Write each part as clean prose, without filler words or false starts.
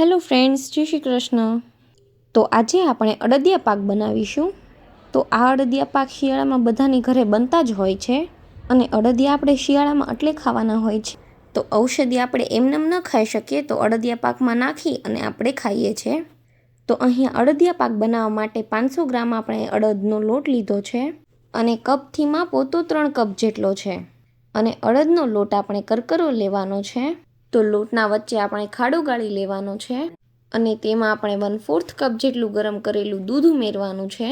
Hello friends, જય શ્રી કૃષ્ણ. તો આજે આપણે અડદિયા પાક બનાવીશું. તો આ અડદિયા પાક શિયાળામાં બધાની ઘરે બનતા જ હોય છે અને અડદિયા આપણે શિયાળામાં એટલે ખાવાના હોય છે. તો ઔષધિ આપણે એમનેમ ન ખાઈ શકીએ, તો અડદિયા પાકમાં નાખી અને આપણે ખાઈએ છીએ. તો અહીંયા અડદિયા પાક બનાવવા માટે 500 ગ્રામ આપણે અડદનો લોટ લીધો છે અને કપથી માપો તો 3 કપ જેટલો છે. અને અડદનો લોટ આપણે કરકરો લેવાનો છે. તો લોટના વચ્ચે આપણે ખાડો ગાળી લેવાનો છે અને તેમાં આપણે 1/4 કપ જેટલું ગરમ કરેલું દૂધ ઉમેરવાનું છે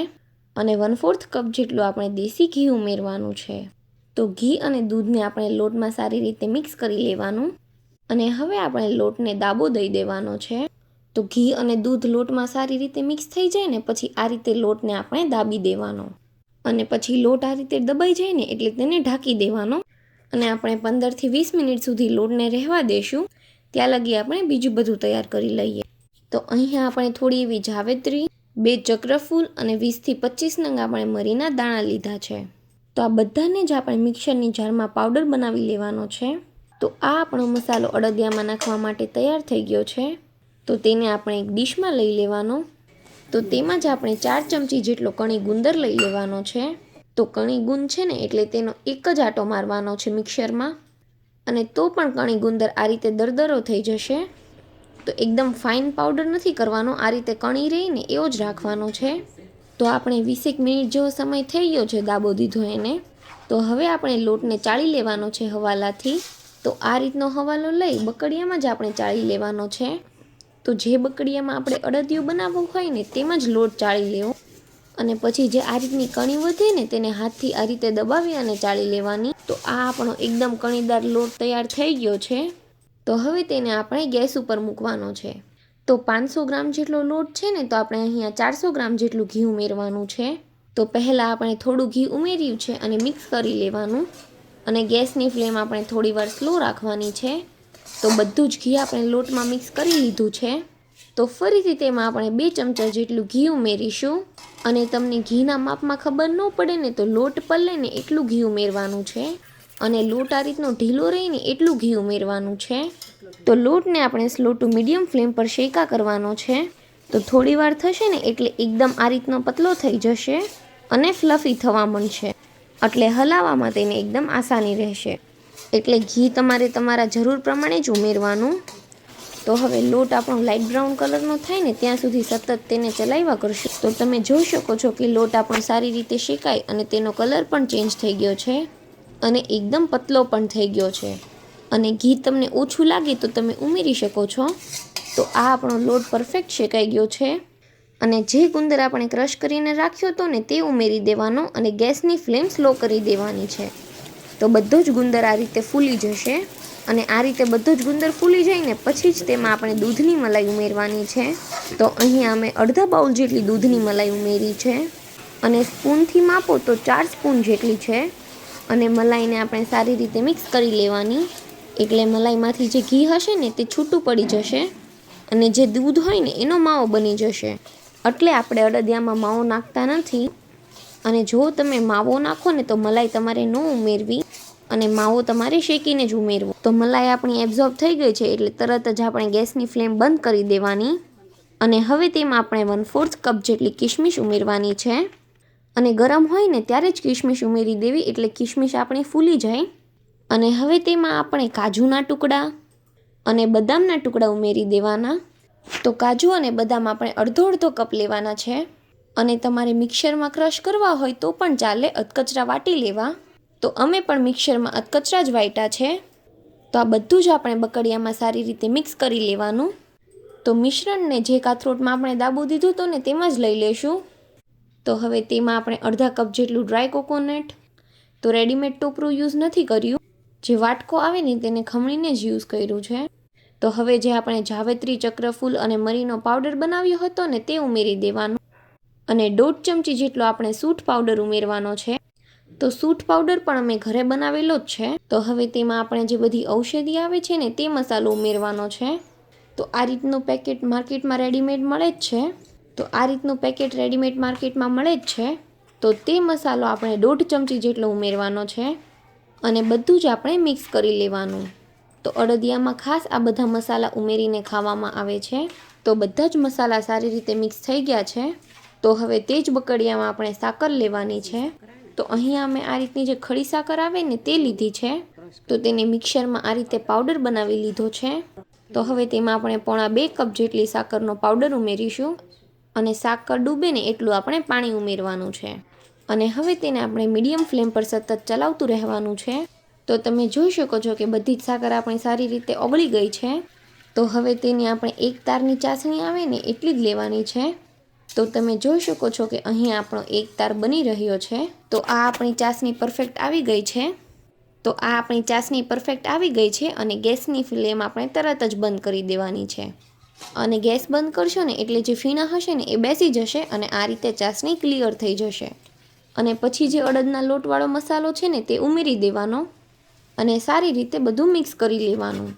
અને 1/4 કપ જેટલું આપણે દેશી ઘી ઉમેરવાનું છે. તો ઘી અને દૂધને આપણે લોટમાં સારી રીતે મિક્સ કરી લેવાનું અને હવે આપણે લોટને દાબો દઈ દેવાનો છે. તો ઘી અને દૂધ લોટમાં સારી રીતે મિક્સ થઈ જાય ને પછી આ રીતે લોટને આપણે દાબી દેવાનો અને પછી લોટ આ રીતે દબાઈ જાય ને એટલે તેને ઢાંકી દેવાનો અને આપણે 15થી 20 મિનિટ સુધી લોટને રહેવા દેશું. ત્યાં લગી આપણે બીજું બધું તૈયાર કરી લઈએ. તો અહીંયા આપણે થોડી એવી જાવેત્રી, 2 ચક્રફૂલ અને 20થી 25 નંગ આપણે મરીના દાણા લીધા છે. તો આ બધાને જ આપણે મિક્સરની જારમાં પાવડર બનાવી લેવાનો છે. તો આ આપણો મસાલો અડદિયામાં નાખવા માટે તૈયાર થઈ ગયો છે. તો તેને આપણે એક ડીશમાં લઈ લેવાનો. તો તેમાં જ આપણે 4 ચમચી જેટલો કણી ગુંદર લઈ લેવાનો છે. તો કણી ગુંદ છે ને એટલે તેનો એક જ આટો મારવાનો છે મિક્સરમાં અને તો પણ કણી ગુંદર આ રીતે દરદરો થઈ જશે. તો એકદમ ફાઇન પાવડર નથી કરવાનો, આ રીતે કણી રહીને એવો જ રાખવાનો છે. તો આપણે 20 મિનિટ જેવો સમય થઈ ગયો છે દાબો દીધો એને. તો હવે આપણે લોટને ચાળી લેવાનો છે હવાલાથી. તો આ રીતનો હવાલો લઈ બકડિયામાં જ આપણે ચાળી લેવાનો છે. તો જે બકડિયામાં આપણે અડદિયું બનાવવું હોય ને તેમાં જ લોટ ચાળી લેવો અને પછી જે આ રીતની કણી વધે ને તેને હાથથી આ રીતે દબાવી અને ચાળી લેવાની. તો આ આપણો એકદમ કણીદાર લોટ તૈયાર થઈ ગયો છે. તો હવે તેને આપણે ગેસ ઉપર મૂકવાનો છે. તો 500 ગ્રામ જેટલો લોટ છે ને તો આપણે અહીંયા 400 ગ્રામ જેટલું ઘી ઉમેરવાનું છે. તો પહેલાં આપણે થોડું ઘી ઉમેર્યું છે અને મિક્સ કરી લેવાનું અને ગેસની ફ્લેમ આપણે થોડી વાર સ્લો રાખવાની છે. તો બધું જ ઘી આપણે લોટમાં મિક્સ કરી લીધું છે. તો ફરીથી તેમાં આપણે 2 ચમચા જેટલું ઘી ઉમેરીશું અને તમને ઘીના માપમાં ખબર ન પડે ને તો લોટ પલળે ને એટલું ઘી ઉમેરવાનું છે અને લોટ આ રીતનો ઢીલો રહીને એટલું ઘી ઉમેરવાનું છે. તો લોટને આપણે સ્લો ટુ મીડિયમ ફ્લેમ પર શેકા કરવાનો છે. તો થોડી વાર થશે ને એટલે એકદમ આ રીતનો પતલો થઈ જશે અને ફ્લફી થવા માંડશે એટલે હલાવવામાં તેને એકદમ આસાની રહેશે. એટલે ઘી તમારે તમારા જરૂર પ્રમાણે જ ઉમેરવાનું. તો હવે લોટ આપણો લાઇટ બ્રાઉન કલરનો થાય ને ત્યાં સુધી સતત તેને ચલાવ્યા કરશું. તો તમે જોઈ શકો છો કે લોટ આપણો સારી રીતે શેકાય અને તેનો કલર પણ ચેન્જ થઈ ગયો છે અને એકદમ પતલો પણ થઈ ગયો છે. અને ઘી તમને ઓછું લાગે તો તમે ઉમેરી શકો છો. તો આ આપણો લોટ પરફેક્ટ શેકાઈ ગયો છે અને જે ગુંદર આપણે ક્રશ કરીને રાખ્યો હતો ને તે ઉમેરી દેવાનો અને ગેસની ફ્લેમ સ્લો કરી દેવાની છે. તો બધો જ ગુંદર આ રીતે ફૂલી જશે અને આ રીતે બધો જ ગુંદર ફૂલી જાય ને પછી જ તેમાં આપણે દૂધની મલાઈ ઉમેરવાની છે. તો અહીંયા અમે અડધા બાઉલ જેટલી દૂધની મલાઈ ઉમેરી છે અને સ્પૂનથી માપો તો 4 સ્પૂન જેટલી છે અને મલાઈને આપણે સારી રીતે મિક્સ કરી લેવાની એટલે મલાઈમાંથી જે ઘી હશે ને તે છૂટું પડી જશે અને જે દૂધ હોય ને એનો માવો બની જશે. એટલે આપણે અડદિયામાં માવો નાખતા નથી અને જો તમે માવો નાખો ને તો મલાઈ તમારે ન ઉમેરવી અને માવો તમારે શેકીને જ ઉમેરવો. તો મલાઈ આપણી એબ્ઝોર્બ થઈ ગઈ છે એટલે તરત જ આપણે ગેસની ફ્લેમ બંધ કરી દેવાની અને હવે તેમાં આપણે 1/4 કપ જેટલી કિશમિશ ઉમેરવાની છે અને ગરમ હોય ને ત્યારે જ કિશમિશ ઉમેરી દેવી એટલે કિશમિશ આપણી ફૂલી જાય. અને હવે તેમાં આપણે કાજુના ટુકડા અને બદામના ટુકડા ઉમેરી દેવાના. તો કાજુ અને બદામ આપણે અડધો કપ લેવાના છે અને તમારે મિક્સરમાં ક્રશ કરવા હોય તો પણ ચાલે, અધકચરા વાટી લેવા. તો અમે પણ મિક્સરમાં અધકચરા જ વાટ્યા છે. તો આ બધું જ આપણે બકડિયામાં સારી રીતે મિક્સ કરી લેવાનું. તો મિશ્રણને જે કાથરોટમાં આપણે દાબો દીધું હતું ને તેમાં જ લઈ લેશું. તો હવે તેમાં આપણે અડધા કપ જેટલું ડ્રાય કોકોનટ, તો રેડીમેડ ટોપરું યુઝ નથી કર્યું, જે વાટકો આવે ને તેને ખમણીને જ યુઝ કર્યું છે. તો હવે જે આપણે જાવેત્રી, ચક્રફૂલ અને મરીનો પાવડર બનાવ્યો હતો ને તે ઉમેરી દેવાનો અને 1.5 ચમચી જેટલો આપણે સૂંઠ પાવડર ઉમેરવાનો છે. તો સૂંઠ પાવડર પણ અમે ઘરે બનાવેલો જ છે. તો હવે તેમાં આપણે જે બધી ઔષધિ આવે છે ને તે મસાલો ઉમેરવાનો છે. તો આ રીતનું પેકેટ માર્કેટમાં રેડીમેડ મળે જ છે. તો આ રીતનું પેકેટ રેડીમેડ માર્કેટમાં મળે જ છે. તો તે મસાલો આપણે 1.5 ચમચી જેટલો ઉમેરવાનો છે અને બધું જ આપણે મિક્સ કરી લેવાનું. તો અડદિયામાં ખાસ આ બધા મસાલા ઉમેરીને ખાવામાં આવે છે. તો બધા જ મસાલા સારી રીતે મિક્સ થઈ ગયા છે. તો હવે તે જ બકડિયામાં આપણે સાકર લેવાની છે. તો અહીંયા અમે આ રીતની જે ખડી સાકર આવે ને તે લીધી છે. તો તેને મિક્સરમાં આ રીતે પાવડર બનાવી લીધો છે. તો હવે તેમાં આપણે પોણા 2 કપ જેટલી સાકરનો પાવડર ઉમેરીશું અને સાકર ડૂબે ને એટલું આપણે પાણી ઉમેરવાનું છે. અને હવે તેને આપણે મીડિયમ ફ્લેમ પર સતત ચલાવતું રહેવાનું છે. તો તમે જોઈ શકો છો કે બધી જ સાકર આપણી સારી રીતે ઓગળી ગઈ છે. તો હવે તેની આપણે એક તારની ચાસણી આવે ને એટલી જ લેવાની છે. તો તમે જોઈ શકો છો કે અહીં આપણો એક તાર બની રહ્યો છે. તો આ આપણી ચાસણી પરફેક્ટ આવી ગઈ છે. તો આ આપણી ચાસણી પરફેક્ટ આવી ગઈ છે અને ગેસની ફ્લેમ આપણે તરત જ બંધ કરી દેવાની છે. અને ગેસ બંધ કરશો ને એટલે જે ફીણા હશે ને એ બેસી જશે અને આ રીતે ચાસણી ક્લિયર થઈ જશે. અને પછી જે અડદના લોટવાળો મસાલો છે ને તે ઉમેરી દેવાનો અને સારી રીતે બધું મિક્સ કરી લેવાનું.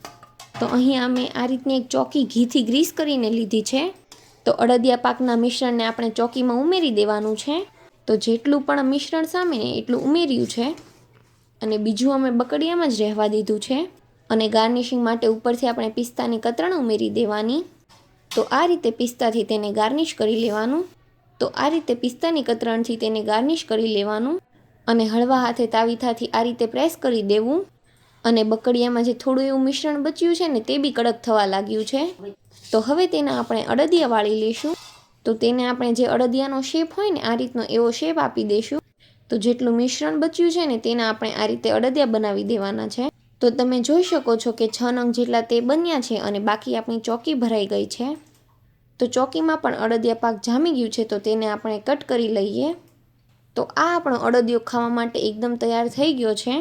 તો અહીં અમે આ રીતની એક ચોકી ઘીથી ગ્રીસ કરીને લીધી છે. તો અડદિયા પાકના મિશ્રણને આપણે ચોકીમાં ઉમેરી દેવાનું છે. તો જેટલું પણ મિશ્રણ સામે ને એટલું ઉમેર્યું છે અને બીજું અમે બકડિયામાં જ રહેવા દીધું છે. અને ગાર્નિશિંગ માટે ઉપરથી આપણે પિસ્તાની કતરણ ઉમેરી દેવાની. તો આ રીતે પિસ્તાથી તેને ગાર્નિશ કરી લેવાનું. તો આ રીતે પિસ્તાની કતરણથી તેને ગાર્નિશ કરી લેવાનું અને હળવા હાથે તાવીથાથી આ રીતે પ્રેસ કરી દેવું. અને બકડિયામાં જે થોડું એવું મિશ્રણ બચ્યું છે ને તે બી કડક થવા લાગ્યું છે. તો હવે તેને આપણે અડદિયા વાળી લઈશું. તો તેને આપણે જે અડદિયાનો શેપ હોય ને આ રીતનો એવો શેપ આપી દઈશું. તો જેટલું મિશ્રણ બચ્યું છે ને તેના આપણે આ રીતે અડદિયા બનાવી દેવાના છે. તો તમે જોઈ શકો છો કે 6 નંગ જેટલા તે બન્યા છે અને બાકી આપણી ચોકી ભરાઈ ગઈ છે. તો ચોકીમાં પણ અડદિયા પાક જામી ગયું છે. તો તેને આપણે કટ કરી લઈએ. તો આ આપણો અડદિયો ખાવા માટે એકદમ તૈયાર થઈ ગયો છે.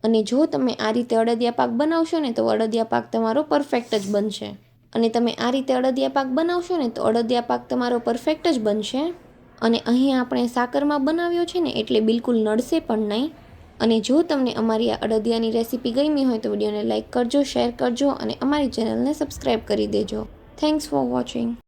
અને જો તમે આ રીતે અડદિયા પાક બનાવશો ને તો અડદિયા પાક તમારો પરફેક્ટ જ બનશે. અને તમે આ રીતે અડદિયા પાક બનાવશો ને તો અડદિયા પાક તમારો પરફેક્ટ જ બનશે. અને અહીં આપણે સાકરમાં બનાવ્યો છે ને એટલે બિલકુલ નડશે પણ નહીં. અને જો તમને અમારી આ અડદિયાની રેસીપી ગમી હોય તો વિડીયોને લાઇક કરજો, શેર કરજો અને અમારી ચેનલને સબસ્ક્રાઈબ કરી દેજો. Thanks for watching.